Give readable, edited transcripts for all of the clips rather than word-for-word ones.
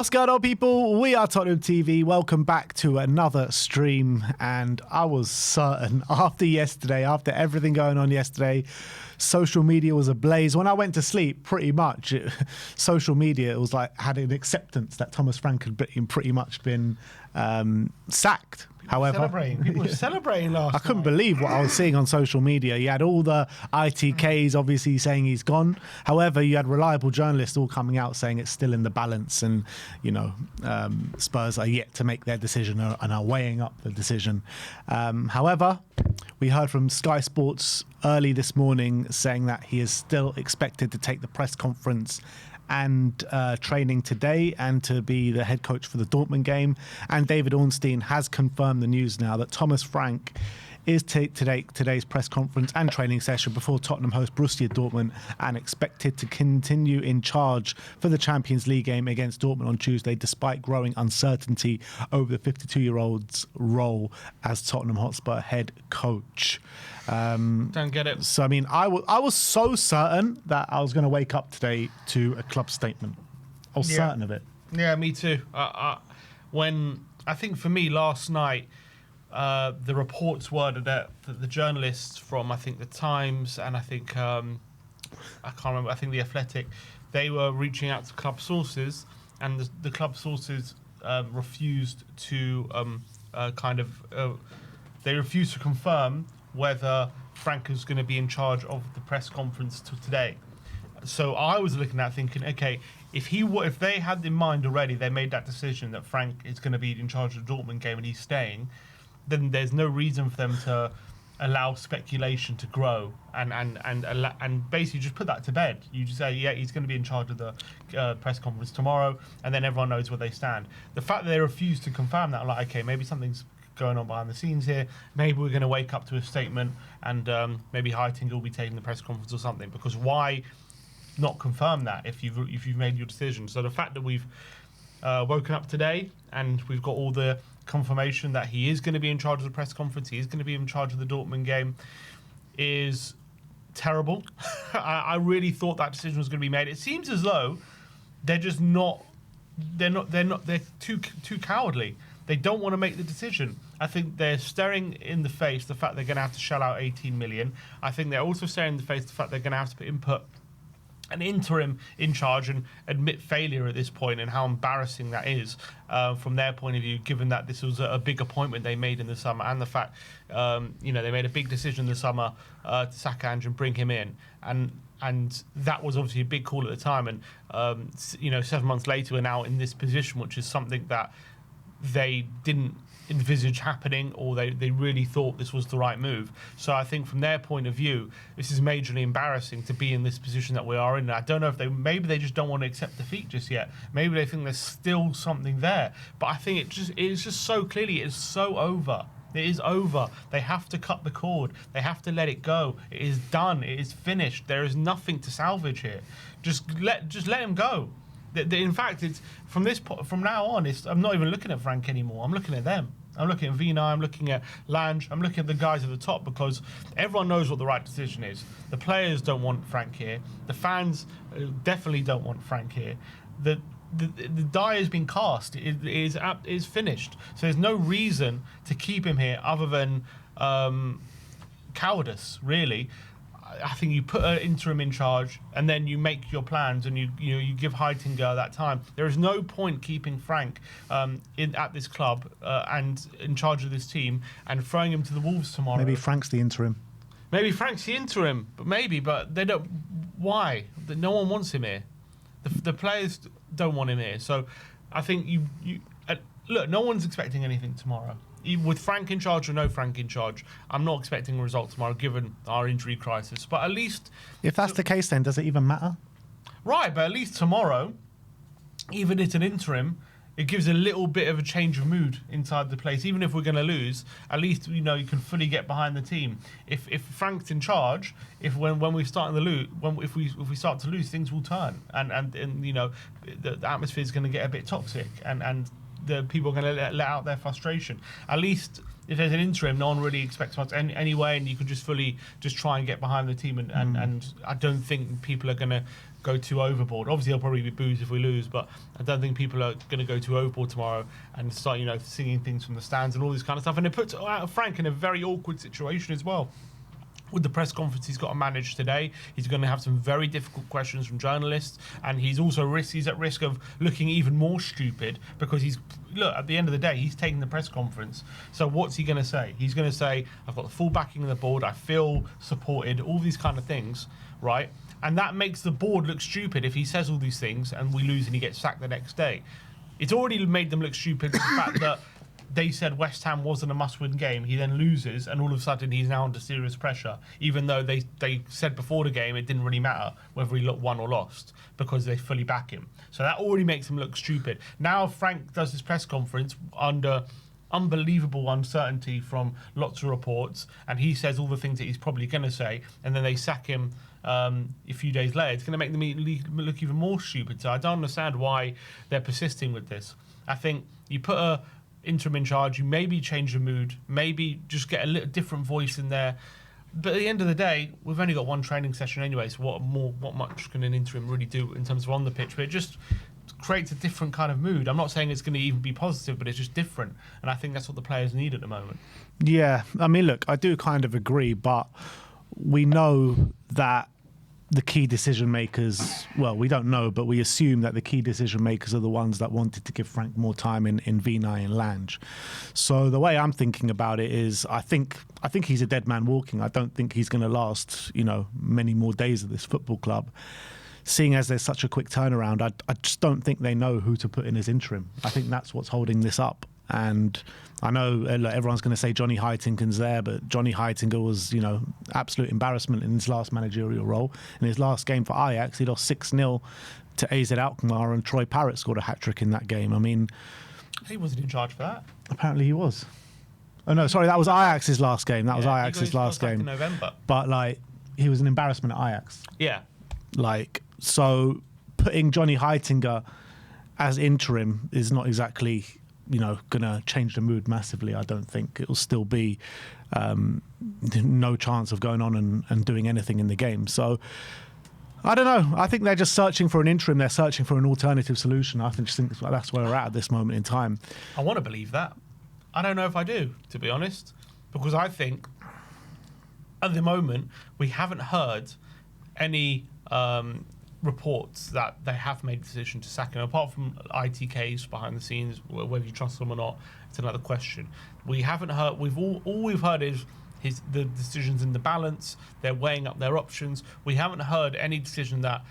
What's going on, people? We are Tottenham TV. Welcome back to another stream. And I was certain after everything going on yesterday, social media was ablaze. When I went to sleep, pretty much, social media was like had an acceptance that Thomas Frank had pretty much been sacked. However, people were celebrating last night. I couldn't believe what I was seeing on social media. You had all the ITKs obviously saying he's gone. However, you had reliable journalists all coming out saying it's still in the balance, and Spurs are yet to make their decision and are weighing up the decision. However, we heard from Sky Sports early this morning saying that he is still expected to take the press conference and training today and to be the head coach for the Dortmund game. And David Ornstein has confirmed the news now that Thomas Frank is today's press conference and training session before Tottenham host Borussia Dortmund, and expected to continue in charge for the Champions League game against Dortmund on Tuesday, despite growing uncertainty over the 52-year-old's role as Tottenham Hotspur head coach. Don't get it. So, I mean, I was so certain that I was going to wake up today to a club statement. I was certain of it. Yeah, me too. When I think for me last night, the reports were that the journalists from, I think, the Times and I think I can't remember, I think the Athletic, they were reaching out to club sources, and the club sources refused to they refused to confirm whether Frank is going to be in charge of the press conference today. So I was looking at thinking, okay, if they had in mind already, they made that decision that Frank is going to be in charge of the Dortmund game and he's staying, then there's no reason for them to allow speculation to grow and basically just put that to bed. You just say, yeah, he's going to be in charge of the press conference tomorrow, and then everyone knows where they stand. The fact that they refuse to confirm that, I'm like, okay, maybe something's going on behind the scenes here. Maybe we're going to wake up to a statement, and maybe Heitinga will be taking the press conference or something. Because why not confirm that if you've made your decision? So the fact that we've woken up today and we've got all the confirmation that he is going to be in charge of the press conference, he is going to be in charge of the Dortmund game, is terrible. I really thought that decision was going to be made. It seems as though they're just not. They're too cowardly. They don't want to make the decision. I think they're staring in the face the fact they're going to have to shell out 18 million. I think they're also staring in the face the fact they're going to have to input an interim in charge and admit failure at this point, and how embarrassing that is from their point of view, given that this was a big appointment they made in the summer, and the fact they made a big decision in the summer to sack Ange and bring him in, and that was obviously a big call at the time, and 7 months later we're now in this position, which is something that they didn't envisage happening, or they really thought this was the right move. So I think from their point of view, this is majorly embarrassing to be in this position that we are in. I don't know if maybe they just don't want to accept defeat just yet. Maybe they think there's still something there. But I think it is just so clearly, it's so over. It is over. They have to cut the cord. They have to let it go. It is done. It is finished. There is nothing to salvage here. Just let him go. In fact, it's from now on. I'm not even looking at Frank anymore. I'm looking at them. I'm looking at Vina, I'm looking at Lange, I'm looking at the guys at the top, because everyone knows what the right decision is. The players don't want Frank here. The fans definitely don't want Frank here. The die has been cast. It is finished. So there's no reason to keep him here other than cowardice, really. I think you put an interim in charge, and then you make your plans, and you give Heitinga that time. There is no point keeping Frank at this club and in charge of this team, and throwing him to the Wolves tomorrow. Maybe Frank's the interim. But they don't. Why? No one wants him here. The players don't want him here. So I think you look. No one's expecting anything tomorrow. With Frank in charge or no Frank in charge, I'm not expecting a result tomorrow, given our injury crisis. But at least, if that's the case, then does it even matter? Right, but at least tomorrow, even if it's an interim, it gives a little bit of a change of mood inside the place. Even if we're going to lose, at least you can fully get behind the team. If Frank's in charge, when we start if we start to lose, things will turn, and the atmosphere is going to get a bit toxic, and the people are going to let out their frustration. At least if there's an interim, no one really expects much anyway, and you can just fully try and get behind the team, and I don't think people are going to go too overboard. Obviously, he'll probably be booed if we lose, but I don't think people are going to go too overboard tomorrow and start, singing things from the stands and all this kind of stuff. And it puts Frank in a very awkward situation as well. With the press conference he's got to manage today, he's going to have some very difficult questions from journalists, and he's at risk of looking even more stupid because at the end of the day, he's taking the press conference. So what's he going to say? He's going to say, I've got the full backing of the board, I feel supported, all these kind of things, right? And that makes the board look stupid if he says all these things and we lose and he gets sacked the next day. It's already made them look stupid with the fact that they said West Ham wasn't a must-win game. He then loses, and all of a sudden he's now under serious pressure, even though they said before the game it didn't really matter whether he won or lost because they fully back him. So that already makes him look stupid. Now Frank does his press conference under unbelievable uncertainty from lots of reports, and he says all the things that he's probably going to say, and then they sack him a few days later. It's going to make them look even more stupid. So I don't understand why they're persisting with this. I think you put a interim in charge, you maybe change the mood, maybe just get a little different voice in there. But at the end of the day, we've only got one training session anyway, so what much can an interim really do in terms of on the pitch? But it just creates a different kind of mood. I'm not saying it's going to even be positive, but it's just different. And I think that's what the players need at the moment. Yeah, I mean, look, I do kind of agree, but we know that the key decision makers, well, we don't know, but we assume that the key decision makers are the ones that wanted to give Frank more time in Vinay and Lange. So the way I'm thinking about it is I think he's a dead man walking. I don't think he's going to last, many more days at this football club. Seeing as there's such a quick turnaround, I just don't think they know who to put in as interim. I think that's what's holding this up. And I know everyone's going to say Johnny Heitingen's there, but Johnny Heitingen was, absolute embarrassment in his last managerial role. In his last game for Ajax, he lost 6-0 to AZ Alkmaar, and Troy Parrott scored a hat-trick in that game. I mean, he wasn't in charge for that. Apparently he was. Oh, no, sorry, that was Ajax's last game. That was Ajax's last game. In November. But, he was an embarrassment at Ajax. Yeah. So putting Johnny Heitinger as interim is not exactly going to change the mood massively. I don't think it will still be no chance of going on and doing anything in the game. So I don't know. I think they're just searching for an interim. They're searching for an alternative solution. I just think that's where we're at this moment in time. I want to believe that. I don't know if I do, to be honest, because I think at the moment we haven't heard any reports that they have made a decision to sack him, apart from ITKs behind the scenes. Whether you trust them or not, it's another question. We haven't heard. All we've heard is the decisions in the balance. They're weighing up their options. We haven't heard any decision that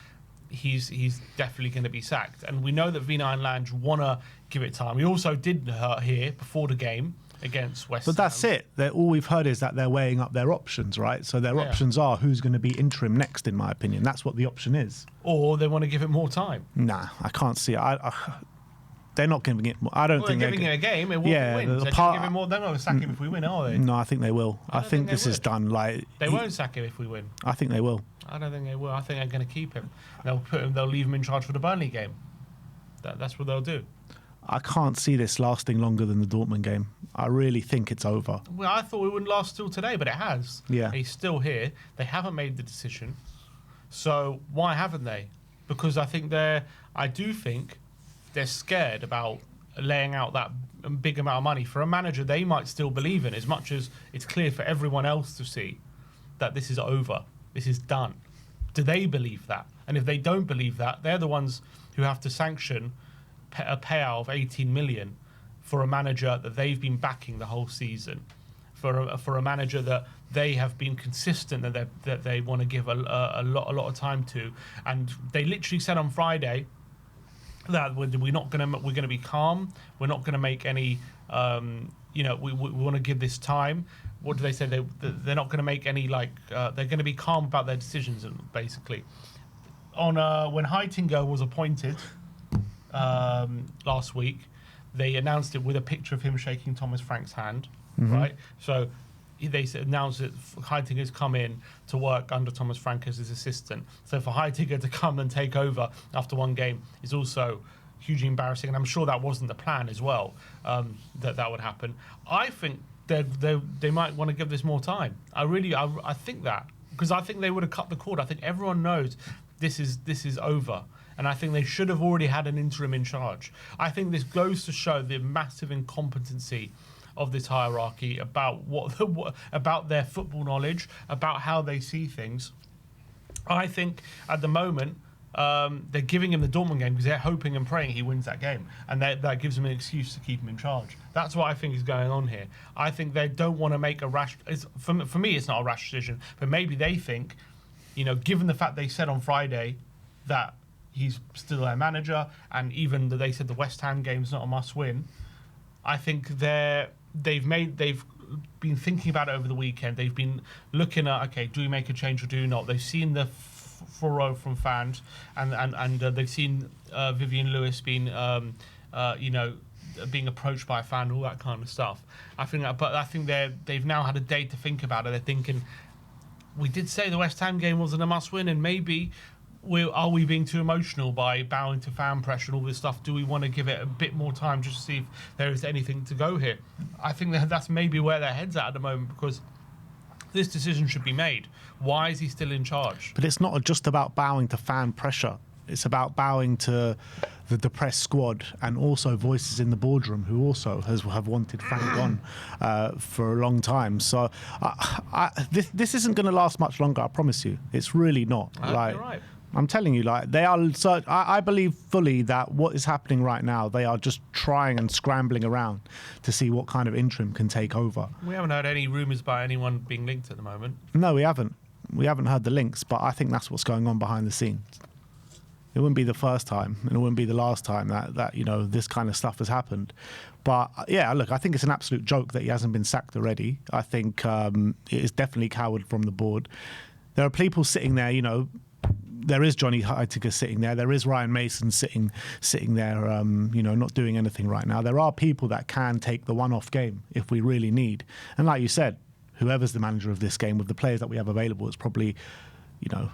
he's definitely going to be sacked. And we know that Vinay and Lange want to give it time. We also did hear before the game against West Ham. But that's it. All we've heard is that they're weighing up their options, right? So their options are who's going to be interim next, in my opinion. That's what the option is. Or they want to give it more time. Nah, I can't see it. They're not giving it more. I don't think they're giving it a game. It will win. They're not going to sack him if we win, are they? No, I think they will. I think this is done. They won't sack him if we win. I think they will. I don't think they will. I think they're going to keep him. They'll leave him in charge for the Burnley game. That's what they'll do. I can't see this lasting longer than the Dortmund game. I really think it's over. Well, I thought it wouldn't last till today, but it has. Yeah. He's still here. They haven't made the decision. So why haven't they? Because I do think they're scared about laying out that big amount of money. For a manager they might still believe in, as much as it's clear for everyone else to see that this is over, this is done. Do they believe that? And if they don't believe that, they're the ones who have to sanction a payout of 18 million for a manager that they've been backing the whole season, for a manager that they have been consistent that they want to give a lot of time to. And they literally said on Friday that we're going to be calm. We're not going to make any. We want to give this time. What do they say? They're not going to make any they're going to be calm about their decisions, basically. On when Heitinger was appointed last week, they announced it with a picture of him shaking Thomas Frank's hand, right? So they announced that Heitinger's come in to work under Thomas Frank as his assistant. So for Heitinger to come and take over after one game is also hugely embarrassing, and I'm sure that wasn't the plan as well, that would happen. I think they might want to give this more time. I think that, because I think they would have cut the cord. I think everyone knows this is over. And I think they should have already had an interim in charge. I think this goes to show the massive incompetency of this hierarchy about about their football knowledge, about how they see things. I think at the moment they're giving him the Dortmund game because they're hoping and praying he wins that game, and that gives them an excuse to keep him in charge. That's what I think is going on here. I think they don't want to make a rash. For me, it's not a rash decision, but maybe they think, given the fact they said on Friday that he's still their manager, and even that they said the West Ham game's not a must-win, I think they've been thinking about it over the weekend. They've been looking at, okay, do we make a change or do we not? They've seen the furrow from fans, and they've seen Vivian Lewis being approached by a fan, all that kind of stuff. I think they've now had a day to think about it. They're thinking, we did say the West Ham game wasn't a must-win, and maybe are we being too emotional by bowing to fan pressure and all this stuff? Do we want to give it a bit more time just to see if there is anything to go here? I think that's maybe where their head's at the moment, because this decision should be made. Why is he still in charge? But it's not just about bowing to fan pressure. It's about bowing to the depressed squad and also voices in the boardroom who also have wanted Frank gone for a long time. So this isn't going to last much longer, I promise you. It's really not. You're right. I'm telling you, they are. So I believe fully that what is happening right now, they are just trying and scrambling around to see what kind of interim can take over. We haven't heard any rumours about anyone being linked at the moment. No, we haven't. We haven't heard the links, but I think that's what's going on behind the scenes. It wouldn't be the first time, and it wouldn't be the last time that this kind of stuff has happened. But yeah, look, I think it's an absolute joke that he hasn't been sacked already. I think it is definitely coward from the board. There are people sitting there, there is Johnny Heitiger sitting there. There is Ryan Mason sitting there, not doing anything right now. There are people that can take the one-off game if we really need. And like you said, whoever's the manager of this game, with the players that we have available, it's probably, a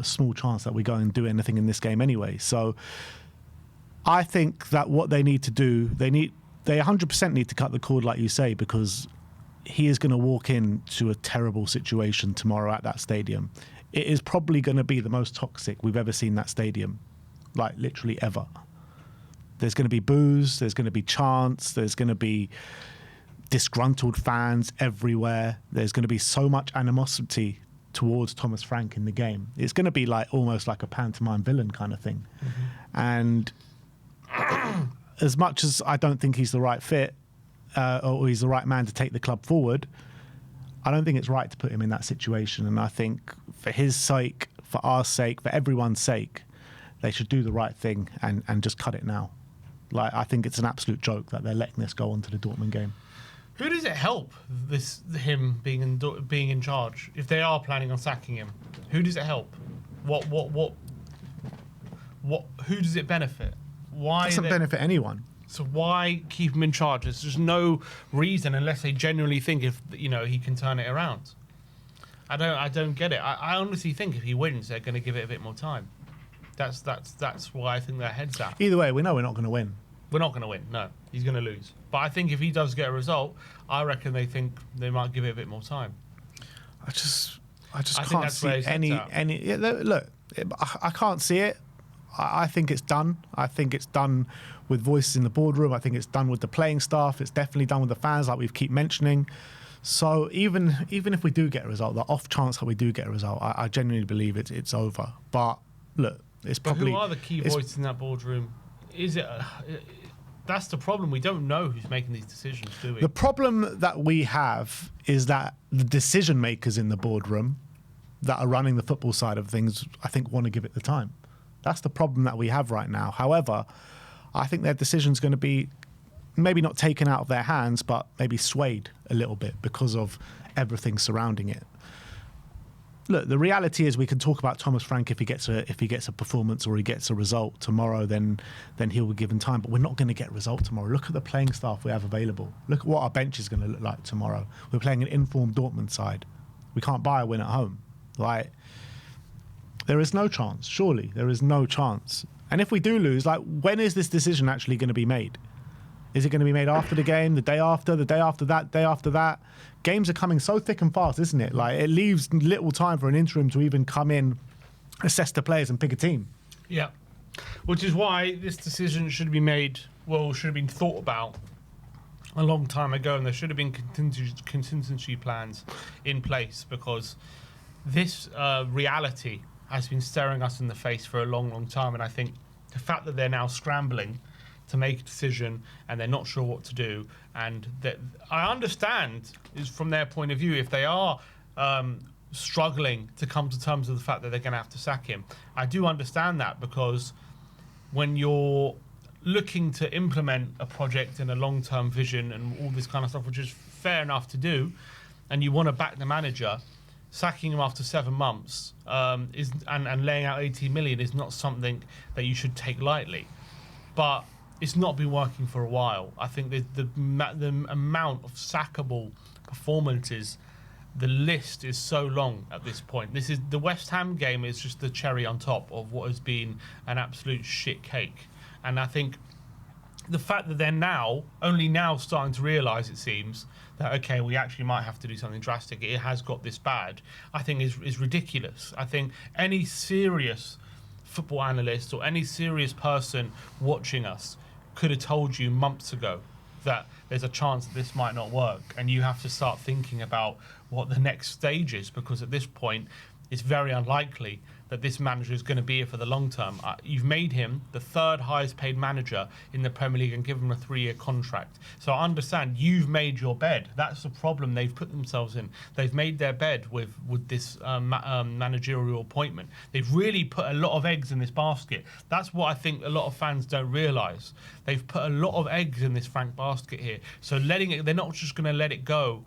small chance that we go and do anything in this game anyway. So I think that what they need to do, they 100% need to cut the cord, like you say, because he is going to walk into a terrible situation tomorrow at that stadium. It is probably going to be the most toxic we've ever seen that stadium, like literally ever. There's going to be boos, there's going to be chants, there's going to be disgruntled fans everywhere. There's going to be so much animosity towards Thomas Frank in the game. It's going to be almost like a pantomime villain kind of thing. Mm-hmm. And as much as I don't think he's the right fit or he's the right man to take the club forward, I don't think it's right to put him in that situation. And I think for his sake, for our sake, for everyone's sake, they should do the right thing and just cut it now. I think it's an absolute joke that they're letting this go on to the Dortmund game. Who does it help, him being in charge? If they are planning on sacking him, who does it help? Who does it benefit? Why it doesn't benefit anyone. So why keep him in charge? There's just no reason unless they genuinely think he can turn it around. I don't get it. I honestly think if he wins, they're going to give it a bit more time. That's why I think their head's at. Either way, we know we're not going to win. We're not going to win. No, he's going to lose. But I think if he does get a result, I reckon they think they might give it a bit more time. I just can't see any. Look, I can't see it. I think it's done. I think it's done with voices in the boardroom. I think it's done with the playing staff. It's definitely done with the fans, like we keep mentioning. So even if we do get a result, the off chance that we do get a result, I genuinely believe it's over. But look, it's probably. But who are the key voices in that boardroom? Is it? That's the problem. We don't know who's making these decisions, do we? The problem that we have is that the decision makers in the boardroom that are running the football side of things, I think, want to give it the time. That's the problem that we have right now. However, I think their decision's going to be maybe not taken out of their hands, but maybe swayed a little bit because of everything surrounding it. Look, the reality is we can talk about Thomas Frank if he gets a performance or he gets a result tomorrow, then he'll be given time. But we're not going to get a result tomorrow. Look at the playing staff we have available. Look at what our bench is going to look like tomorrow. We're playing an informed Dortmund side. We can't buy a win at home. There is no chance. Surely there is no chance. And if we do lose, when is this decision actually going to be made? Is it going to be made after the game, the day after that, day after that? Games are coming so thick and fast, isn't it? It leaves little time for an interim to even come in assess the players and pick a team. Yeah. Which is why this decision should be made, should have been thought about a long time ago, and there should have been contingency plans in place, because this reality has been staring us in the face for a long, long time. And I think the fact that they're now scrambling to make a decision and they're not sure what to do, and that I understand is from their point of view, if they are struggling to come to terms with the fact that they're going to have to sack him, I do understand that, because when you're looking to implement a project and a long-term vision and all this kind of stuff, which is fair enough to do, and you want to back the manager, sacking him after 7 months and laying out 18 million is not something that you should take lightly. But it's not been working for a while. I think the amount of sackable performances, the list is so long at this point. This is the West Ham game is just the cherry on top of what has been an absolute shit cake. And I think the fact that they're only now starting to realise, it seems, that, okay, we actually might have to do something drastic, it has got this bad, I think is ridiculous. I think any serious football analyst or any serious person watching us could have told you months ago that there's a chance that this might not work, and you have to start thinking about what the next stage is, because at this point it's very unlikely that this manager is going to be here for the long term. You've made him the 3rd highest paid manager in the Premier League and given him a 3-year contract. So I understand you've made your bed. That's the problem they've put themselves in. They've made their bed with this managerial appointment. They've really put a lot of eggs in this basket. That's what I think a lot of fans don't realise. They've put a lot of eggs in this Frank basket here. So they're not just going to let it go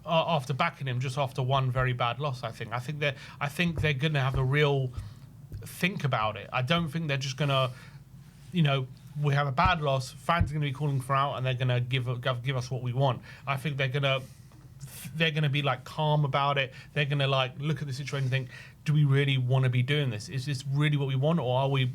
after backing him just after one very bad loss. I think they're going to have a real think about it. I don't think they're just going to, we have a bad loss, fans are going to be calling for out, and they're going to give us what we want. I think they're going to be like calm about it. They're going to like look at the situation and think, do we really want to be doing this? Is this really what we want, or are we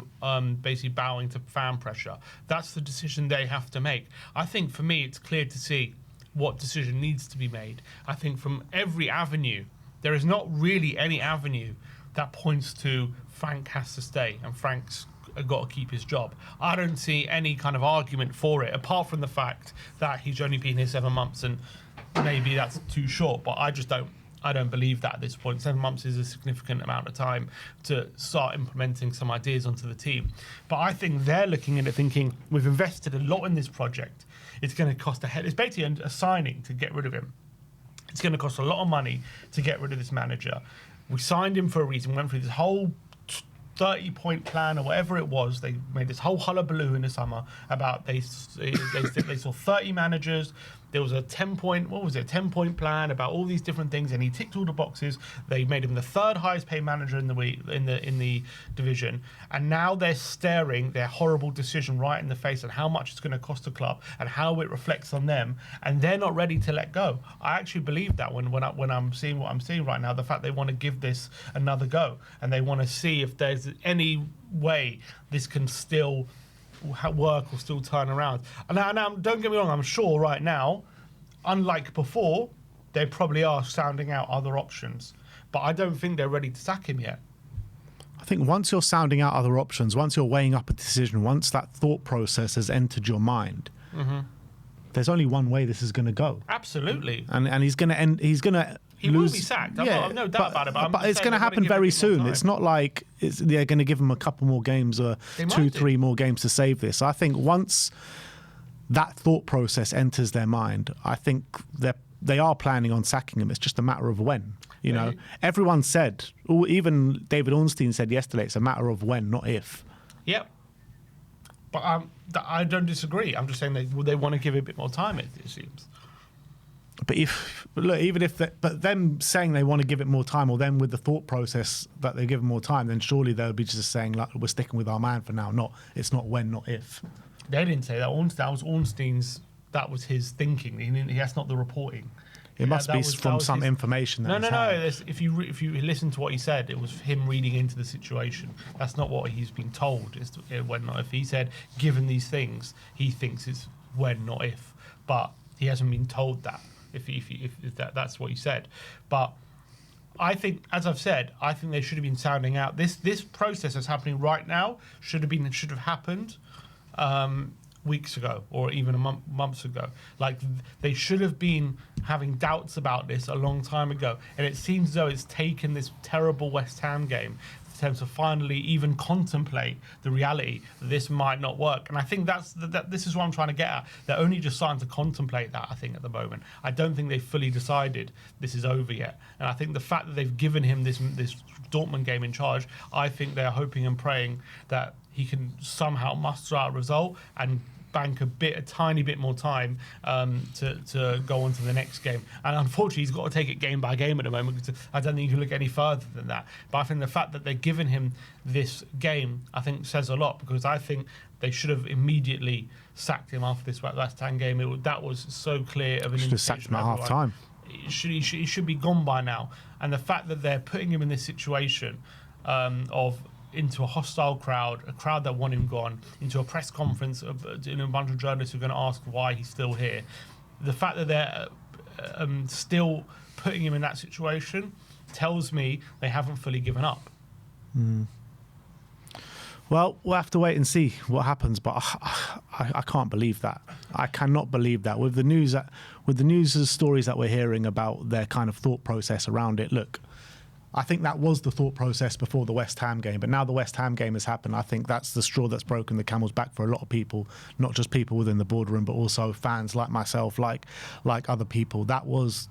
basically bowing to fan pressure? That's the decision they have to make. I think for me, it's clear to see what decision needs to be made. I think from every avenue, there is not really any avenue that points to Frank has to stay and Frank's got to keep his job. I don't see any kind of argument for it, apart from the fact that he's only been here 7 months, and maybe that's too short, but I don't believe that at this point. 7 months is a significant amount of time to start implementing some ideas onto the team. But I think they're looking at it thinking, we've invested a lot in this project. It's going to cost a head. It's basically a signing to get rid of him. It's going to cost a lot of money to get rid of this manager. We signed him for a reason. We went through this whole 30-point plan or whatever it was. They made this whole hullabaloo in the summer about they saw 30 managers. There was a 10-point plan about all these different things, and he ticked all the boxes. They made him the 3rd highest paid manager in the division, and now they're staring their horrible decision right in the face and how much it's going to cost the club and how it reflects on them, and they're not ready to let go. I actually believe that when I'm seeing what I'm seeing right now, the fact they want to give this another go and they want to see if there's any way this can still work or still turn around. And now, don't get me wrong, I'm sure right now, unlike before, they probably are sounding out other options, but I don't think they're ready to sack him yet. I think once you're sounding out other options, once you're weighing up a decision, once that thought process has entered your mind, there's only one way this is going to go. Absolutely. And he's going to end. He will be sacked. I've no doubt about it. But it's going to happen very soon. It's not like they're going to give him a couple more games or 2-3 more games to save this. I think once that thought process enters their mind, I think they are planning on sacking him. It's just a matter of when. Everyone said, even David Ornstein said yesterday, it's a matter of when, not if. Yep. But I don't disagree. I'm just saying they want to give it a bit more time, it seems. But them saying they want to give it more time, or them with the thought process that they give him more time, then surely they'll be just saying, like, we're sticking with our man for now. It's not when, not if. They didn't say that. That was Ornstein's. That was his thinking. That's not the reporting. It must be from some information. No. If you listen to what he said, it was him reading into the situation. That's not what he's been told. It's when, not if. He said, given these things, he thinks it's when, not if. But he hasn't been told that. If that's what he said. But I think, as I've said, I think they should have been sounding out. This process that's happening right now should have happened weeks ago or even months ago. Like they should have been having doubts about this a long time ago. And it seems as though it's taken this terrible West Ham game for them to finally even contemplate the reality that this might not work. And I think this is what I'm trying to get at. They're only just starting to contemplate that, I think, at the moment. I don't think they've fully decided this is over yet. And I think the fact that they've given him this Dortmund game in charge, I think they're hoping and praying that he can somehow muster out a result and bank a tiny bit more time to go on to the next game. And unfortunately, he's got to take it game by game at the moment, because I don't think you can look any further than that. But I think the fact that they've given him this game, I think, says a lot, because I think they should have immediately sacked him after this West Ham game. That was so clear of an should have sacked him at half time. He should be gone by now. And the fact that they're putting him in this situation into a hostile crowd, a crowd that want him gone, into a press conference, in a bunch of journalists who are going to ask why he's still here. The fact that they're still putting him in that situation tells me they haven't fully given up. Well, we'll have to wait and see what happens, but I can't believe that. I cannot believe that with the news and stories that we're hearing about their kind of thought process around it. Look, I think that was the thought process before the West Ham game, but now the West Ham game has happened. I think that's the straw that's broken the camel's back for a lot of people, not just people within the boardroom, but also fans like myself, like other people. That was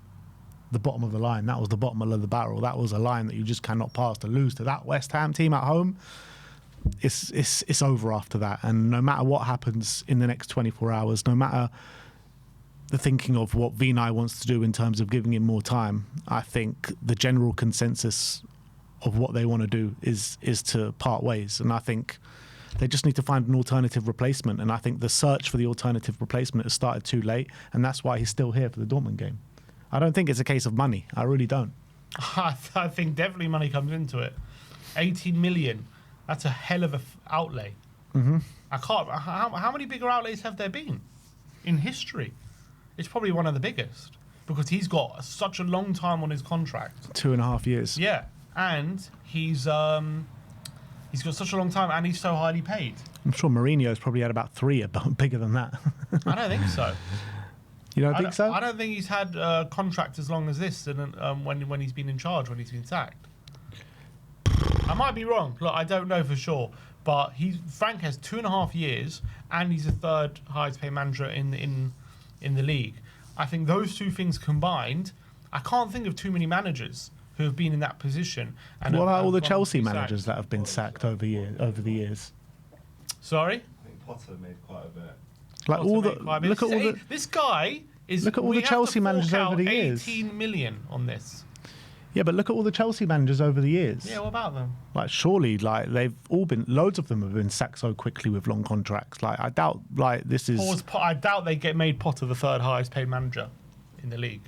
the bottom of the line. That was the bottom of the barrel. That was a line that you just cannot pass. To lose to that West Ham team at home, it's over after that. And no matter what happens in the next 24 hours, no matter the thinking of what Vinay wants to do in terms of giving him more time, I think the general consensus of what they want to do is to part ways. And I think they just need to find an alternative replacement. And I think the search for the alternative replacement has started too late, and that's why he's still here for the Dortmund game. I don't think it's a case of money. I really don't. I think definitely money comes into it. 18 million. That's a hell of a outlay. Mm-hmm. I can't. How many bigger outlays have there been in history? It's probably one of the biggest, because he's got such a long time on his contract. 2.5 years. Yeah, and he's got such a long time, and he's so highly paid. I'm sure Mourinho's probably had about 3 bigger than that. I don't think so. You don't think so? I don't think he's had a contract as long as this, and when he's been in charge, when he's been sacked. I might be wrong. Look, I don't know for sure, but Frank has 2.5 years, and he's the third highest paid manager in the league. I think those two things combined, I can't think of too many managers who have been in that position. And what about all the Chelsea managers that have been sacked over the years? Sorry? I think Potter made quite a bit. Like all the look at all the this guy is. Look at all the Chelsea managers over the years. 18 million on this. Yeah, but look at all the Chelsea managers over the years. Yeah, what about them? Like, surely, like, they've all been, loads of them have been sacked so quickly with long contracts. Like, I doubt, like, this is... I doubt they get made Potter the third highest paid manager in the league.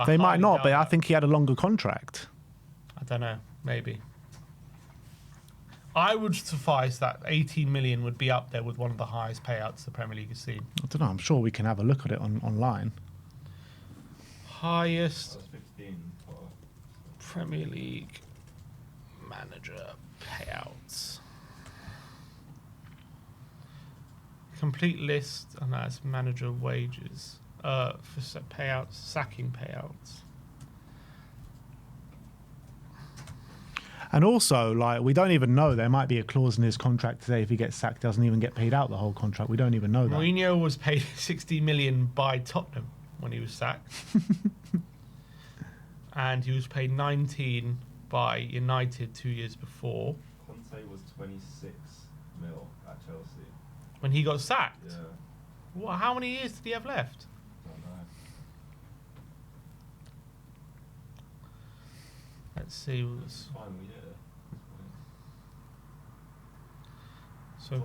They might not, but I think he had a longer contract. I don't know, maybe. I would suffice that 18 million would be up there with one of the highest payouts the Premier League has seen. I don't know, I'm sure we can have a look at it online. Highest... 15. Premier League manager payouts. Complete list, and that's manager wages for payouts, sacking payouts. And also, like, we don't even know. There might be a clause in his contract today if he gets sacked, doesn't even get paid out the whole contract. We don't even know that. Mourinho was paid 60 million by Tottenham when he was sacked. And he was paid 19 by United 2 years before. Conte was 26 mil at Chelsea. When he got sacked? Yeah. What? How many years did he have left? Don't know. Let's see. It's fine, we did it. So,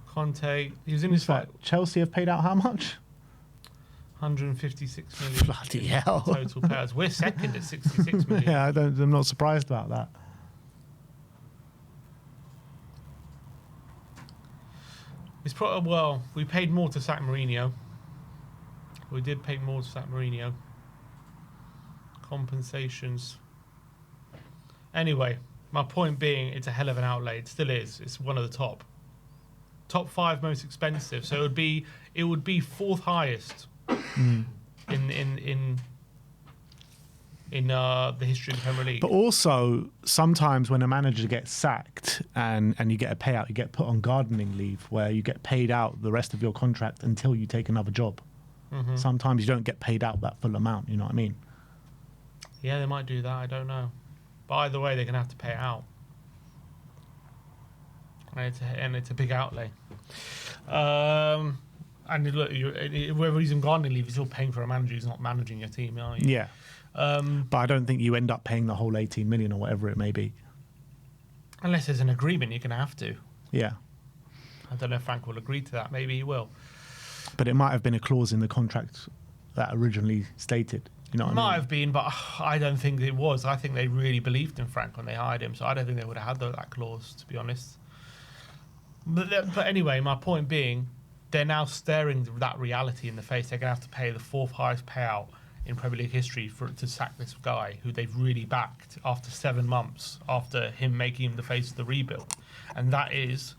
Conte, he was in his fight. Chelsea have paid out how much? 156 million. Bloody hell. Total payouts. We're second at 66 million. Yeah, I'm not surprised about that. It's probably, well, we paid more to sack Mourinho. We did pay more to sack Mourinho. compensations. Anyway, my point being, it's a hell of an outlay. It still is. It's one of the top 5 most expensive. So it would be 4th highest in the history of the Premier League. But also, sometimes when a manager gets sacked and you get a payout, you get put on gardening leave, where you get paid out the rest of your contract until you take another job. Sometimes you don't get paid out that full amount, you know what I mean? Yeah, they might do that. I don't know. But either way, they're going to have to pay it out. And it's a big outlay. And look, whether he's in gardening leave, you're still paying for a manager who's not managing your team, aren't you? Yeah. But I don't think you end up paying the whole 18 million or whatever it may be. Unless there's an agreement, you're going to have to. Yeah. I don't know if Frank will agree to that. Maybe he will. But it might have been a clause in the contract that originally stated. You know what I mean? Might have been, but I don't think it was. I think they really believed in Frank when they hired him, so I don't think they would have had that clause, to be honest. But anyway, my point being, they're now staring that reality in the face. They're going to have to pay the 4th highest payout in Premier League history to sack this guy who they've really backed after 7 months after him making him the face of the rebuild. And that is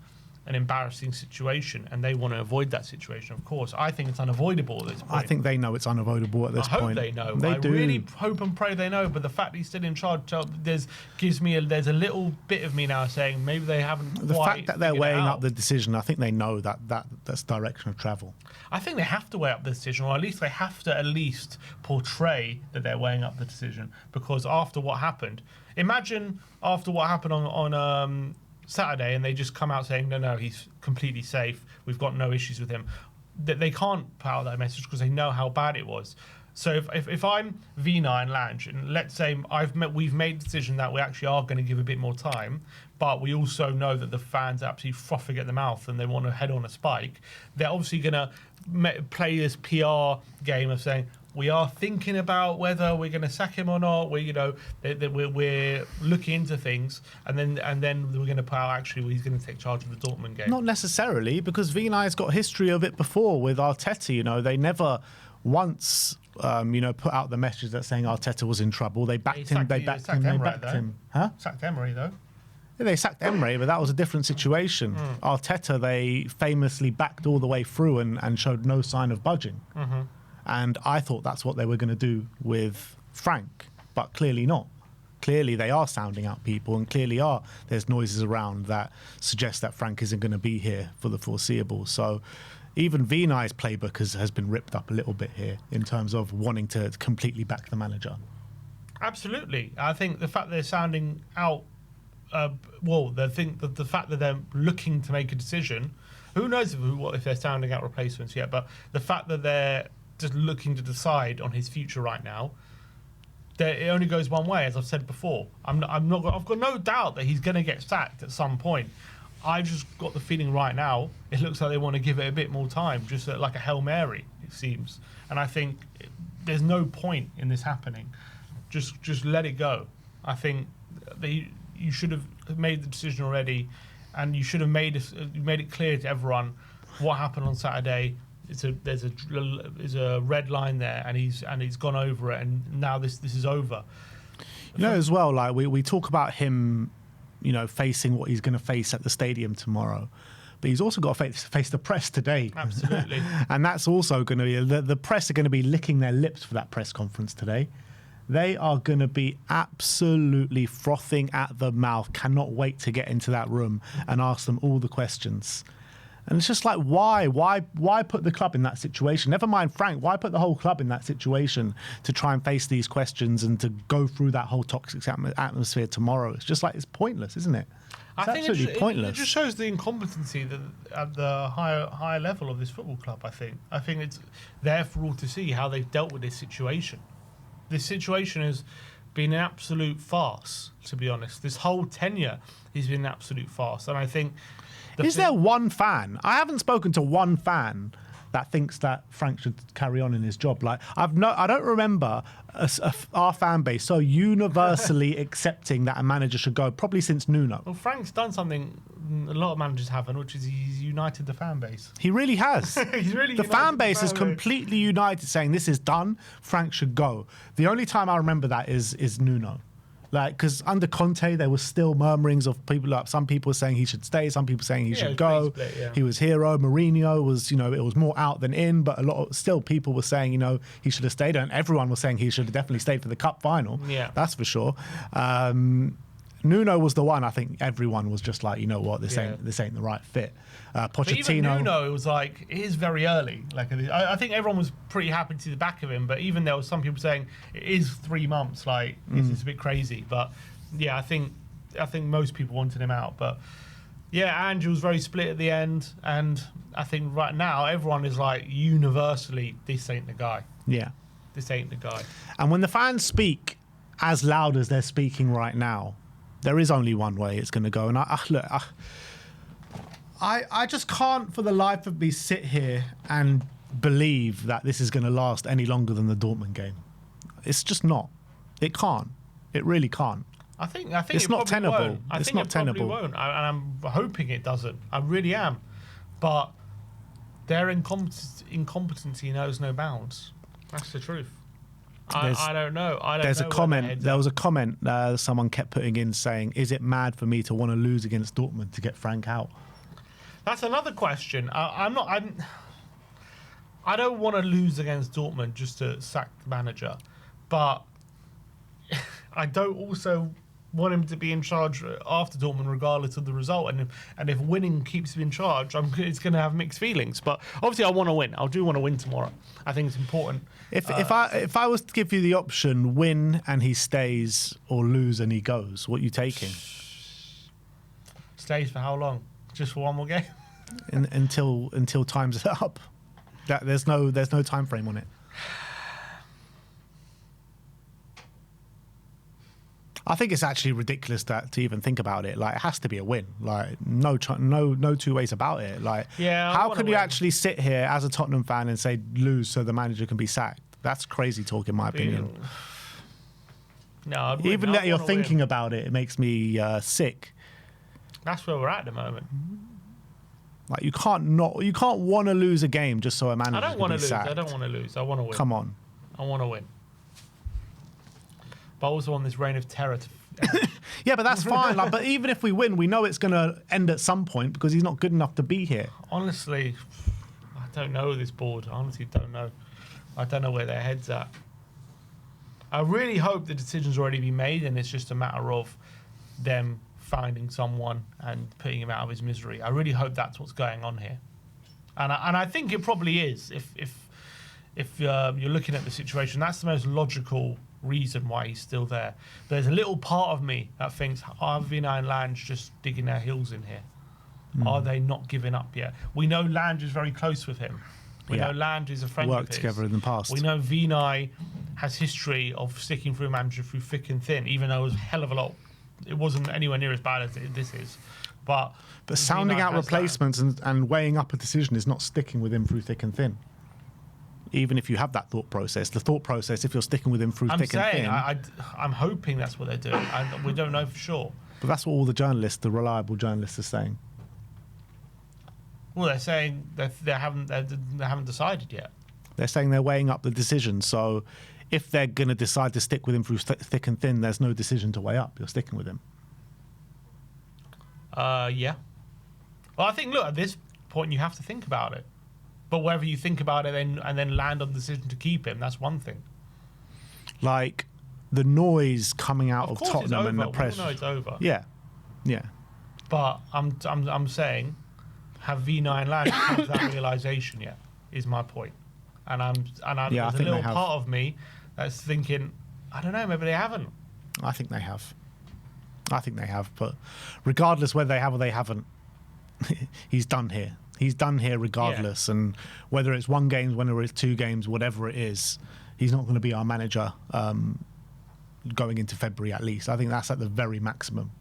an embarrassing situation, and they want to avoid that situation, of course. I think it's unavoidable at this point. I think they know it's unavoidable at this point. I hope they know. They do. I really hope and pray they know, but the fact he's still in charge there's a little bit of me now saying maybe they haven't The quite fact that they're figured it weighing out. up the decision, I think they know that's direction of travel. I think they have to weigh up the decision, or at least they have to portray that they're weighing up the decision, because after what happened, imagine after what happened on Saturday, and they just come out saying, no, he's completely safe, we've got no issues with him. They can't put out that message because they know how bad it was. So if I'm Vina and Lange, and let's say we've made the decision that we actually are going to give a bit more time, but we also know that the fans are absolutely frothing at the mouth and they want to head on a spike, they're obviously going to play this PR game of saying, we are thinking about whether we're going to sack him or not. We're looking into things, and then we're going to put out actually he's going to take charge of the Dortmund game. Not necessarily, because Vinay's got history of it before with Arteta. You know, they never once put out the message that saying Arteta was in trouble. They backed him. They backed him. Huh? Sacked Emery though. Yeah, they sacked Emery, but that was a different situation. Arteta, they famously backed all the way through and showed no sign of budging. And I thought that's what they were going to do with Frank, but clearly not. Clearly they are sounding out people, and clearly there's noises around that suggest that Frank isn't going to be here for the foreseeable. So even Vinay's playbook has been ripped up a little bit here in terms of wanting to completely back the manager. Absolutely. I think the fact they're sounding out, the fact that they're looking to make a decision, who knows if they're sounding out replacements yet, but the fact that they're just looking to decide on his future right now, it only goes one way, as I've said before. I've got no doubt that he's going to get sacked at some point. I just got the feeling right now it looks like they want to give it a bit more time, just like a Hail Mary, it seems. And I think there's no point in this happening. Just let it go. I think you should have made the decision already, and you should have made it clear to everyone what happened on Saturday. There's a red line there, and he's gone over it, and now this is over. You know, as well, like we talk about him, facing what he's going to face at the stadium tomorrow, but he's also got to face the press today. Absolutely. And that's also going to be the press are going to be licking their lips for that press conference today. They are going to be absolutely frothing at the mouth, cannot wait to get into that room and ask them all the questions. And it's just like, why put the club in that situation? Never mind Frank, why put the whole club in that situation to try and face these questions and to go through that whole toxic atmosphere tomorrow? It's just like, it's pointless, isn't it? It's absolutely pointless. It just shows the incompetency at the higher level of this football club, I think. I think it's there for all to see how they've dealt with this situation. This situation has been an absolute farce, to be honest. This whole tenure has been an absolute farce. And I think... Is there one fan? I haven't spoken to one fan that thinks that Frank should carry on in his job. Like I don't remember our fan base so universally accepting that a manager should go, probably since Nuno. Well, Frank's done something a lot of managers haven't, which is he's united the fan base. He really has. He's really the fan base is base. completely united, saying this is done. Frank should go. The only time I remember that is Nuno. Like, because under Conte, there was still murmurings of people. Like, some people were saying he should stay, some people saying he should go. Split, He was hero. Mourinho was, it was more out than in, but still people were saying, he should have stayed, and everyone was saying he should have definitely stayed for the cup final. Yeah, that's for sure. Nuno was the one. I think everyone was just like, you know what, this ain't the right fit. Pochettino. But even Nuno, it was like, it is very early. Like, I think everyone was pretty happy to see the back of him, but even there was some people saying it is 3 months. Like, it's a bit crazy. But yeah, I think most people wanted him out. But yeah, Ange was very split at the end, and I think right now everyone is like universally, this ain't the guy. Yeah, this ain't the guy. And when the fans speak as loud as they're speaking right now, there is only one way it's going to go. And I just can't for the life of me sit here and believe that this is going to last any longer than the Dortmund game. It's just not. It can't. It really can't. I think it's not tenable. Won't. I think it probably won't. And I'm hoping it doesn't. I really am. But their incompetency knows no bounds. That's the truth. I don't know. There's a comment. There was a comment someone kept putting in saying, "Is it mad for me to want to lose against Dortmund to get Frank out?" That's another question. I don't want to lose against Dortmund just to sack the manager, but I don't also want him to be in charge after Dortmund, regardless of the result. And if winning keeps him in charge, it's going to have mixed feelings. But obviously, I want to win. I do want to win tomorrow. I think it's important. If I was to give you the option, win and he stays, or lose and he goes, what are you taking? Stays for how long? Just for one more game? Until time's up. There's no time frame on it. I think it's actually ridiculous to even think about it. Like, it has to be a win. Like, no two ways about it. Like, how could you actually sit here as a Tottenham fan and say lose so the manager can be sacked? That's crazy talk, in my opinion. No, even that you're thinking about it, it makes me sick. That's where we're at the moment. Like, you can't want to lose a game just so a manager can be sacked. I don't want to lose. I don't want to lose. I want to win. Come on. I want to win. But also on this reign of terror. Yeah, but that's fine. Like, but even if we win, we know it's going to end at some point because he's not good enough to be here. Honestly, I don't know this board. I honestly don't know. I don't know where their head's at. I really hope the decision's already been made and it's just a matter of them finding someone and putting him out of his misery. I really hope that's what's going on here. And I think it probably is. If you're looking at the situation, that's the most logical reason why he's still there. But there's a little part of me that thinks, are Vina and Lange just digging their heels in here? Are they not giving up yet? We know Lange is very close with him. We know Lange is a friend of his. Worked together in the past. We know Vinay has history of sticking through a manager through thick and thin, even though it was a hell of a lot. It wasn't anywhere near as bad as this is. But sounding out replacements and weighing up a decision is not sticking with him through thick and thin. Even if you have that thought process, the thought process, if you're sticking with him through thick and thin. I'm hoping that's what they're doing. We don't know for sure. But that's what all the reliable journalists are saying. Well, they're saying they haven't decided yet. They're saying they're weighing up the decision. So if they're going to decide to stick with him through thick and thin, there's no decision to weigh up. You're sticking with him. Yeah. Well, I think, look, at this point, you have to think about it. But whether you think about it and then land on the decision to keep him, that's one thing. Like the noise coming out of Tottenham and the press. We all know it's over. Yeah. But I'm saying, have V9 and Lange come to that realization yet? Is my point. And there's a little part of me that's thinking, I don't know, maybe they haven't. I think they have. But regardless whether they have or they haven't, he's done here. He's done here regardless. Yeah. And whether it's 1 game, whether it's 2 games, whatever it is, he's not going to be our manager going into February at least. I think that's at the very maximum.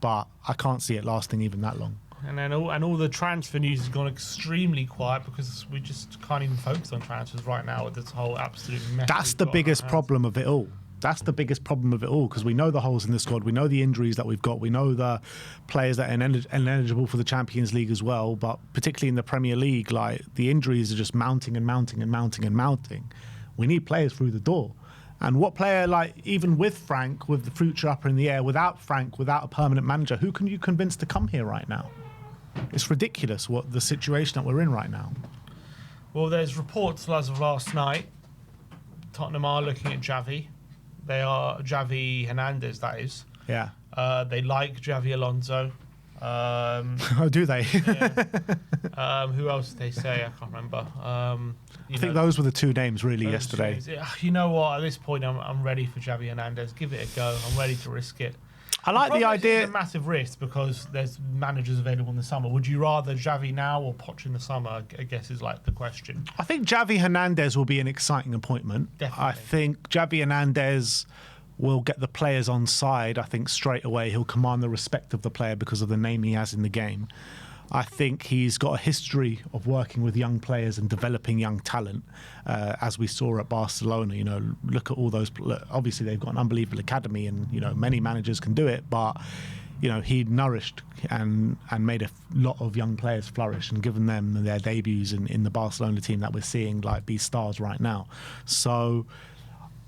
But I can't see it lasting even that long. And then all the transfer news has gone extremely quiet because we just can't even focus on transfers right now with this whole absolute mess. That's the biggest problem of it all. That's the biggest problem of it all, because we know the holes in the squad, we know the injuries that we've got, we know the players that are ineligible for the Champions League as well, but particularly in the Premier League, like the injuries are just mounting and mounting and mounting and mounting. We need players through the door. And what player, like even with Frank, with the future up in the air, without Frank, without a permanent manager, who can you convince to come here right now? It's ridiculous what the situation that we're in right now. Well, there's reports as of last night. Tottenham are looking at Xavi. They are Xavi Hernandez, that is. Yeah. They like Xavi Alonso. Oh, do they? Yeah. Who else did they say? I can't remember. I think those were the two names really yesterday. You know what? At this point, I'm ready for Xavi Hernandez. Give it a go. I'm ready to risk it. I like the idea. It's a massive risk because there's managers available in the summer. Would you rather Xavi now or Poch in the summer? I guess is like the question. I think Xavi Hernandez will be an exciting appointment. Definitely. I think Xavi Hernandez will get the players on side. I think straight away he'll command the respect of the player because of the name he has in the game. I think he's got a history of working with young players and developing young talent, as we saw at Barcelona. You know, look at all those. Obviously, they've got an unbelievable academy, and you know many managers can do it. But you know, he nourished and made a lot of young players flourish and given them their debuts in the Barcelona team that we're seeing like be stars right now. So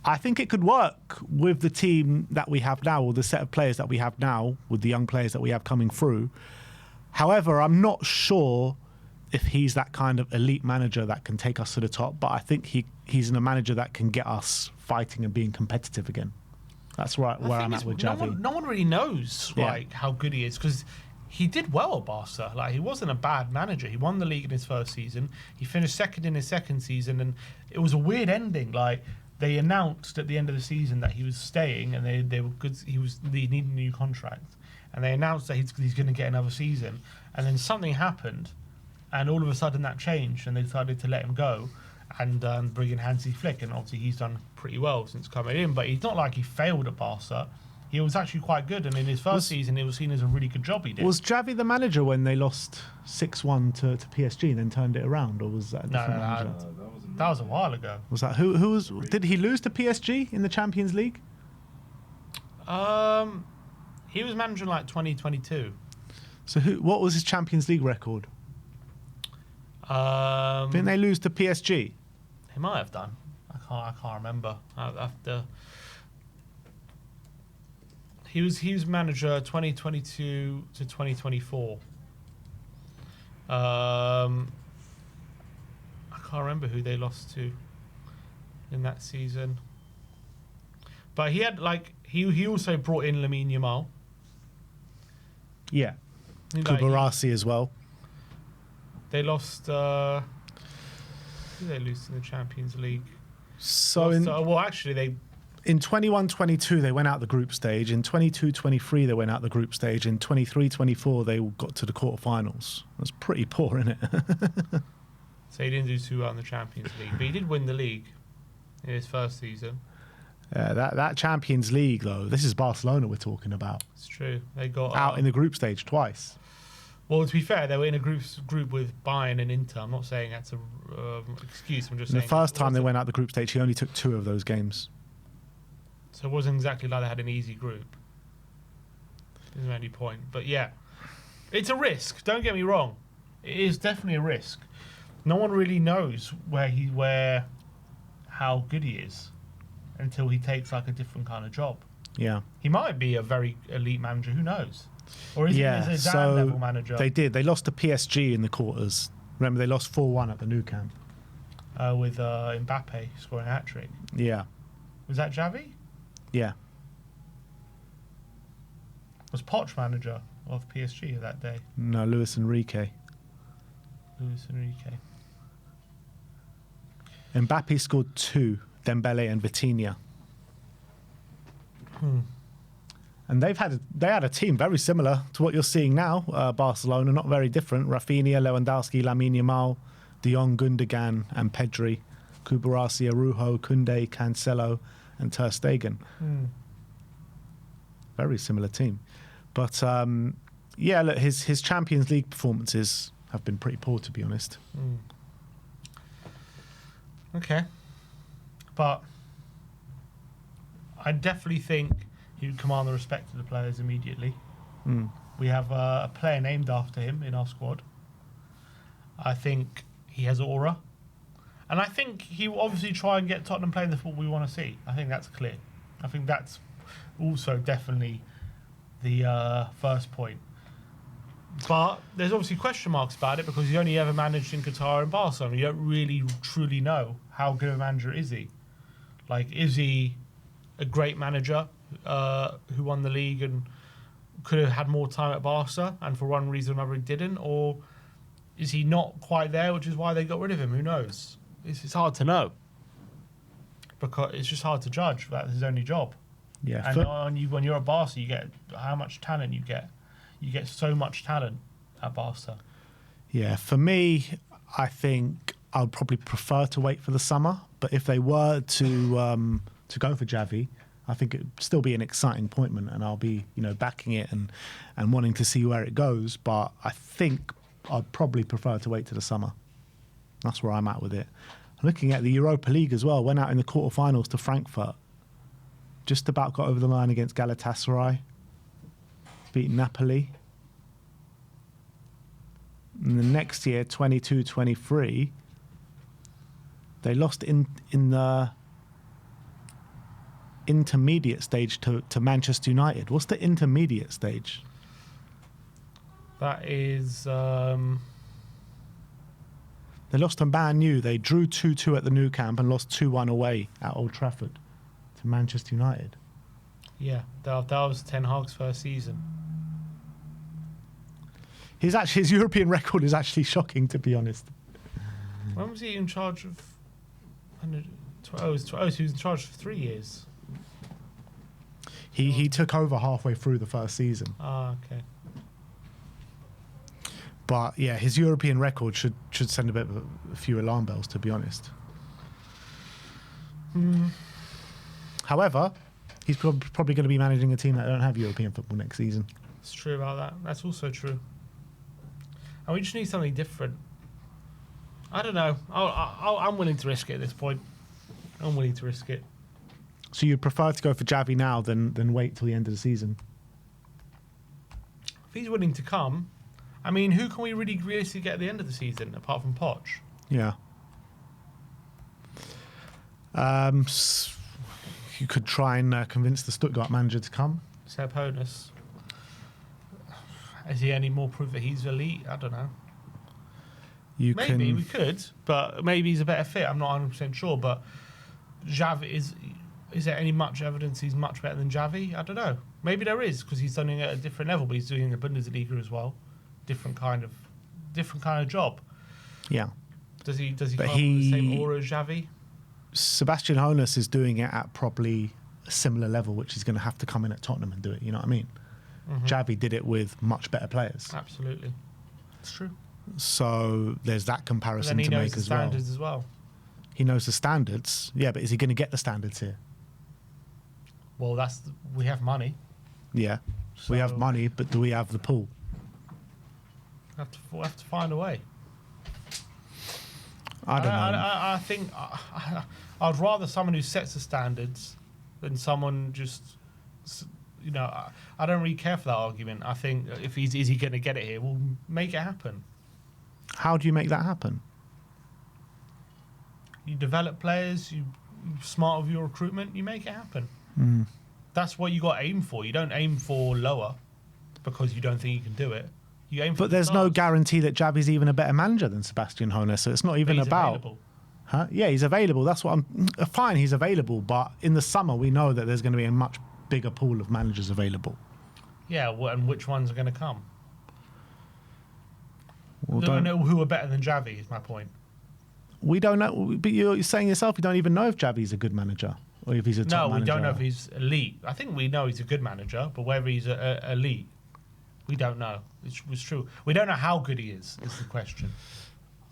I think it could work with the team that we have now, or the set of players that we have now, with the young players that we have coming through. However, I'm not sure if he's that kind of elite manager that can take us to the top, but I think he's a manager that can get us fighting and being competitive again. That's where I'm at with Xavi. No one really knows like how good he is because he did well at Barca. Like he wasn't a bad manager. He won the league in his first season. He finished second in his second season, and it was a weird ending. Like they announced at the end of the season that he was staying, and they were good. He needed a new contract. And they announced that he's going to get another season. And then something happened, and all of a sudden that changed, and they decided to let him go and bring in Hansi Flick. And obviously he's done pretty well since coming in, but it's not like he failed at Barca. He was actually quite good, and in his first season, it was seen as a really good job he did. Was Xavi the manager when they lost 6-1 to PSG and then turned it around, or was that a different manager? That was a while ago. Was that who was? Did he lose to PSG in the Champions League? He was managing like 2022. So what was his Champions League record? Didn't they lose to PSG? He might have done. I can't remember. After he was manager 2022 to 2024. I can't remember who they lost to in that season. But he had like he also brought in Lamine Yamal. Yeah, Kubarasi as well. They lost. Who did they lose in the Champions League? So they in 21-22 they went out the group stage. In 22-23 they went out the group stage. In 23-24 they got to the quarterfinals. That's pretty poor, isn't it? So he didn't do too well in the Champions League, but he did win the league in his first season. That Champions League, though, this is Barcelona we're talking about. It's true. They got out in the group stage twice. Well, to be fair, they were in a group with Bayern and Inter. I'm not saying that's an excuse. I'm just saying. The first time they went out the group stage, he only took 2 of those games. So it wasn't exactly like they had an easy group. There's no any point. But yeah, it's a risk. Don't get me wrong. It is definitely a risk. No one really knows how good he is until he takes like a different kind of job. Yeah. He might be a very elite manager, who knows? Or is he a Zidane level manager? They did. They lost to PSG in the quarters. Remember, they lost 4-1 at the Nou Camp. With Mbappe scoring a hat-trick. Yeah. Was that Xavi? Yeah. Was Poch manager of PSG that day? No, Luis Enrique. Mbappe scored 2, Dembele and Vitinha. And they had a team very similar to what you're seeing now. Barcelona, not very different. Rafinha, Lewandowski, Lamine Yamal, De Jong, Gundogan, and Pedri. Kubarasi, Araujo, Koundé, Cancelo, and Ter Stegen. Very similar team. But Yeah, look, his Champions League performances have been pretty poor, to be honest. Okay. But I definitely think he would command the respect of the players immediately. We have a player named after him in our squad. I think he has aura. And I think he will obviously try and get Tottenham playing the football we want to see. I think that's clear. I think that's also definitely the first point. But there's obviously question marks about it because he only ever managed in Qatar and Barcelona. You don't really truly know how good a manager is he. Like, is he a great manager who won the league and could have had more time at Barca and for one reason or another he didn't? Or is he not quite there, which is why they got rid of him? Who knows? It's hard to know. Because it's just hard to judge. That's his only job. Yeah. And when you're at Barca, you get how much talent you get. You get so much talent at Barca. Yeah, for me, I think I would probably prefer to wait for the summer. But if they were to go for Xavi, I think it'd still be an exciting appointment, and I'll be backing it and wanting to see where it goes. But I think I'd probably prefer to wait to the summer. That's where I'm at with it. Looking at the Europa League as well, went out in the quarterfinals to Frankfurt. Just about got over the line against Galatasaray. Beat Napoli. And the next year, 22-23, they lost in the intermediate stage to Manchester United. What's the intermediate stage? That is... They lost to Man U. They drew 2-2 at the Nou Camp and lost 2-1 away at Old Trafford to Manchester United. Yeah, that was Ten Hag's first season. His European record is actually shocking, to be honest. When was he in charge of... he was in charge for 3 years. He took over halfway through the first season. Ah, okay. But yeah, his European record should send a few alarm bells, to be honest. However, he's probably going to be managing a team that don't have European football next season. It's true about that. That's also true. And we just need something different. I don't know. I'm willing to risk it at this point. I'm willing to risk it. So you'd prefer to go for Xavi now than wait till the end of the season? If he's willing to come, I mean, who can we really realistically get at the end of the season apart from Poch? Yeah. You could try and convince the Stuttgart manager to come. Seb Honus. Is he any more proof that he's elite? I don't know. Maybe we could, but maybe he's a better fit. I'm not 100% sure. But Xavi is there any much evidence he's much better than Xavi? I don't know. Maybe there is because he's done it at a different level, but he's doing the Bundesliga as well. Different kind of job. Yeah. Does he come with the same aura as Xavi? Sebastian Hoeneß is doing it at probably a similar level, which he's going to have to come in at Tottenham and do it. You know what I mean? Mm-hmm. Xavi did it with much better players. Absolutely. It's true. So there's that comparison to make as well. He knows the standards as well. He knows the standards. Yeah, but is he going to get the standards here? Well, we have money. Yeah, we have money, but do we have the pool? We'll have to find a way. I don't know. I think I'd rather someone who sets the standards than someone just, I don't really care for that argument. I think if is he going to get it here, we'll make it happen. How do you make that happen? You develop players, you're smart with your recruitment, you make it happen. Mm. That's what you got to aim for. You don't aim for lower because you don't think you can do it. You aim for but there's no guarantee that Xavi's even a better manager than Sebastian Hoeneß, so it's not even about... Available. Huh? Yeah, he's available. That's what I'm... Fine, he's available, but in the summer we know that there's going to be a much bigger pool of managers available. Yeah, and which ones are going to come? Well, We don't know who are better than Xavi, is my point. We don't know, but you're saying yourself you don't even know if Xavi's a good manager or if he's a top manager. No, we don't know if he's elite. I think we know he's a good manager, but whether he's elite, we don't know. It's true. We don't know how good he is the question.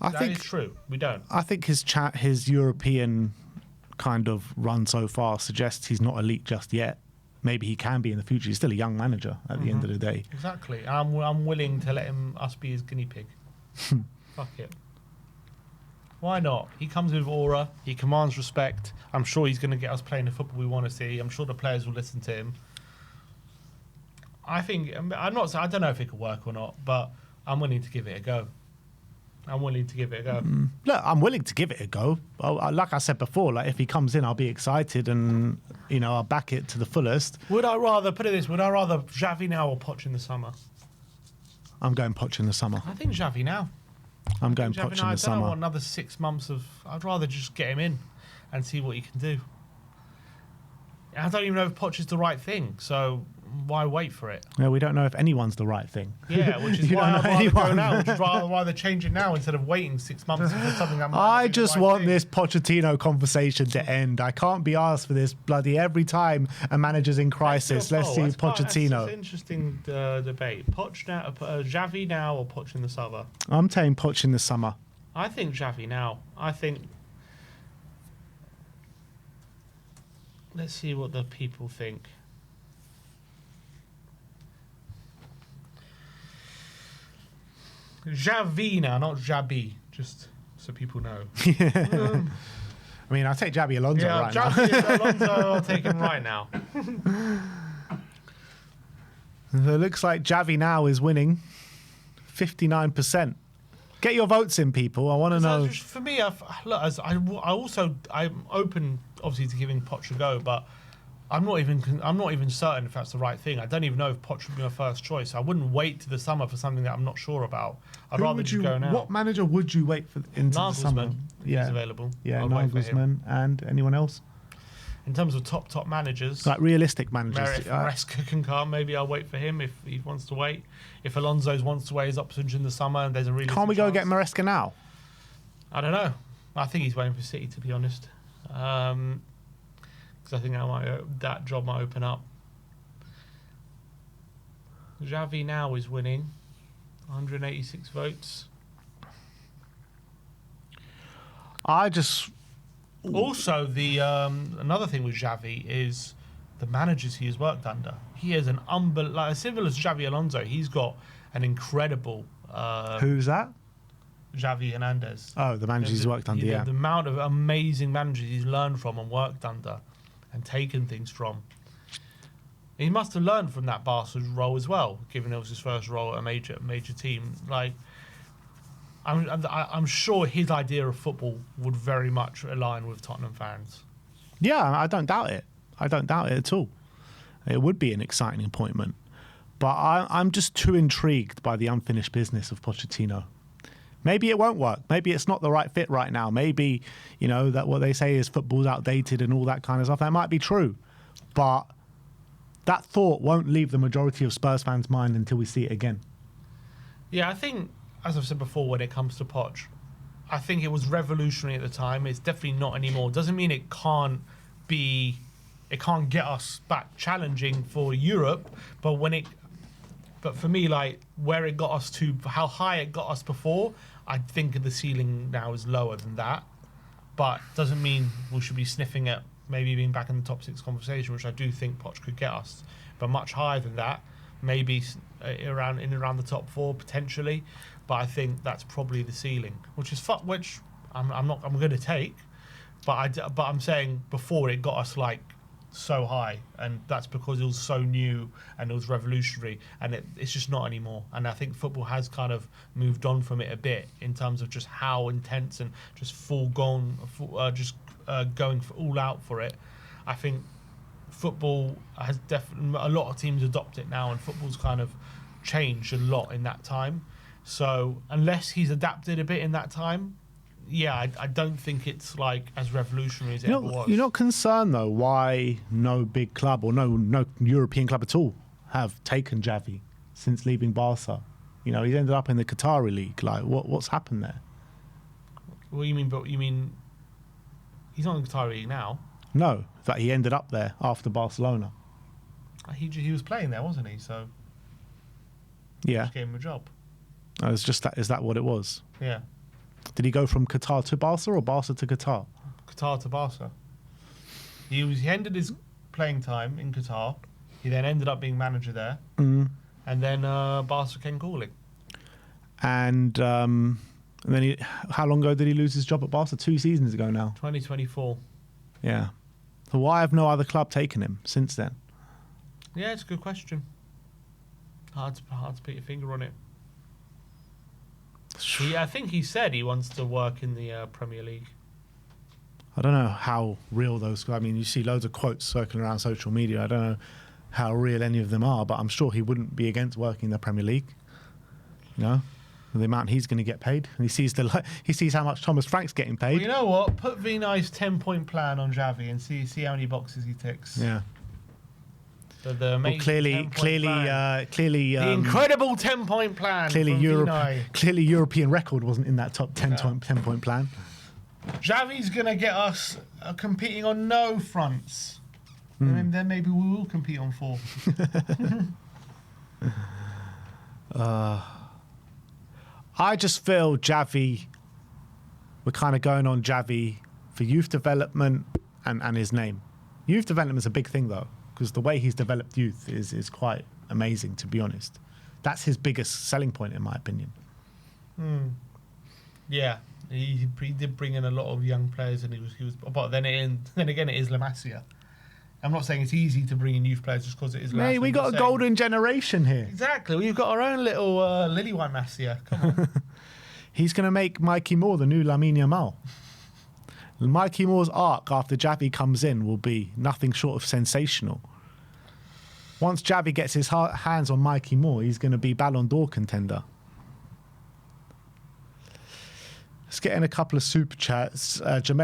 That is true. We don't. I think his European kind of run so far suggests he's not elite just yet. maybe he can be in the future. He's still a young manager at the end of the day. Exactly. I'm willing to let us be his guinea pig. Fuck it. Why not? He comes with aura. He commands respect. I'm sure he's going to get us playing the football we want to see. I'm sure the players will listen to him. I don't know if it could work or not, but I'm willing to give it a go. Look, I'm willing to give it a go. Like I said before, like if he comes in, I'll be excited and I'll back it to the fullest. Would I rather Xavi now or Poch in the summer? I'm going Poch in the summer. I think Xavi now. I'm going Poch in the summer. I don't want another 6 months of. I'd rather just get him in and see what he can do. I don't even know if Poch is the right thing, so why wait for it? No, we don't know if anyone's the right thing. Yeah, which is why I'd rather go now. Which is rather change it now instead of waiting 6 months for something. I just want this Pochettino conversation to end. I can't be asked for this bloody every time a manager's in crisis. Let's see Pochettino. That's an interesting debate. Poch now, Xavi now, or Poch in the summer? I'm saying Poch in the summer. I think Xavi now. Let's see what the people think. Xavi now, not Xabi, just so people know. I mean, I'll take Xabi Alonso right now. Xabi Alonso, I'll take him right now. It looks like Xavi now is winning 59%. Get your votes in, people. I want to know. For me, I'm open, obviously, to giving Poch a go, but I'm not even certain if that's the right thing. I don't even know if Poch would be my first choice. I wouldn't wait to the summer for something that I'm not sure about. I'd rather just go now. What manager would you wait for into the summer? He's available. Yeah, Nagelsmann. And anyone else? In terms of top managers, like realistic managers, if Maresca can come, maybe I'll wait for him if he wants to wait. If Alonso wants to wait his options in the summer, and there's a really can't we go get Maresca now? I don't know. I think he's waiting for City, to be honest, because I think that job might open up. Xavi now is winning, 186 votes. Also, the another thing with Xavi is the managers he has worked under. He is as similar as Xavi Alonso. He's got an incredible. Who's that? Xavi Hernandez. Oh, the managers he's worked under. Yeah, the amount of amazing managers he's learned from and worked under, and taken things from. He must have learned from that Barca role as well, given it was his first role at a major team. Like, I'm sure his idea of football would very much align with Tottenham fans. Yeah, I don't doubt it. I don't doubt it at all. It would be an exciting appointment. But I'm just too intrigued by the unfinished business of Pochettino. Maybe it won't work. Maybe it's not the right fit right now. Maybe, that what they say is football's outdated and all that kind of stuff. That might be true. But that thought won't leave the majority of Spurs fans' mind until we see it again. Yeah, I think, as I've said before, when it comes to Poch, I think it was revolutionary at the time. It's definitely not anymore. Doesn't mean it can't get us back challenging for Europe, but for me, like, where it got us to, how high it got us before, I think the ceiling now is lower than that. But doesn't mean we should be sniffing at maybe being back in the top 6 conversation, which I do think Poch could get us, but much higher than that, maybe around the top 4 potentially. But I think that's probably the ceiling, which I'm going to take. But I'm saying before it got us like so high, and that's because it was so new and it was revolutionary, and it's just not anymore. And I think football has kind of moved on from it a bit in terms of just how intense and just going all out for it. I think football has definitely, a lot of teams adopt it now, and football's kind of changed a lot in that time. So unless he's adapted a bit in that time, yeah, I don't think it's like as revolutionary as it ever was. You're not concerned though why no big club or no European club at all have taken Xavi since leaving Barca? He's ended up in the Qatari league. Like, what's happened there? What do you mean? But you mean he's not in the Qatari league now? No, in fact, he ended up there after Barcelona. He was playing there, wasn't he? So yeah, just gave him a job. It's just that. Is that what it was? Yeah. Did he go from Qatar to Barca or Barca to Qatar? Qatar to Barca. He ended his playing time in Qatar, He then ended up being manager there, Mm. and then Barca came calling. And then how long ago did he lose his job at Barca? 2 seasons ago now. 2024. Yeah. So why have no other club taken him since then? Yeah, it's a good question. Hard to put your finger on it. I think he said he wants to work in the Premier League. I don't know how real those. I mean, you see loads of quotes circling around social media. I don't know how real any of them are, but I'm sure he wouldn't be against working in the Premier League. You know, the amount he's going to get paid, and he sees how much Thomas Frank's getting paid. Well, you know what? Put Vinay's 10-point plan on Xavi and see how many boxes he ticks. Yeah. The Well, amazing clearly, 10-point plan. the Incredible 10-point plan. Clearly, from Vinay. clearly, European record wasn't in that top 10-point plan. Xavi's gonna get us competing on no fronts, and then maybe we will compete on 4. I just feel Xavi. We're kind of going on Xavi for youth development and his name. Youth development is a big thing though, because the way he's developed youth is quite amazing, to be honest. That's his biggest selling point, in my opinion. Yeah, he did bring in a lot of young players, and he was. But then again, it is La Masia. I'm not saying it's easy to bring in youth players just because it is La Masia. Mate, we got a golden generation here. Exactly, we've got our own little Lily White Masia. Come on. He's going to make Mikey Moore the new Lamine Yamal. Mikey Moore's arc after Xavi comes in will be nothing short of sensational. Once Xavi gets his hands on Mikey Moore, he's going to be Ballon d'Or contender. Let's get in a couple of super chats. Jermaine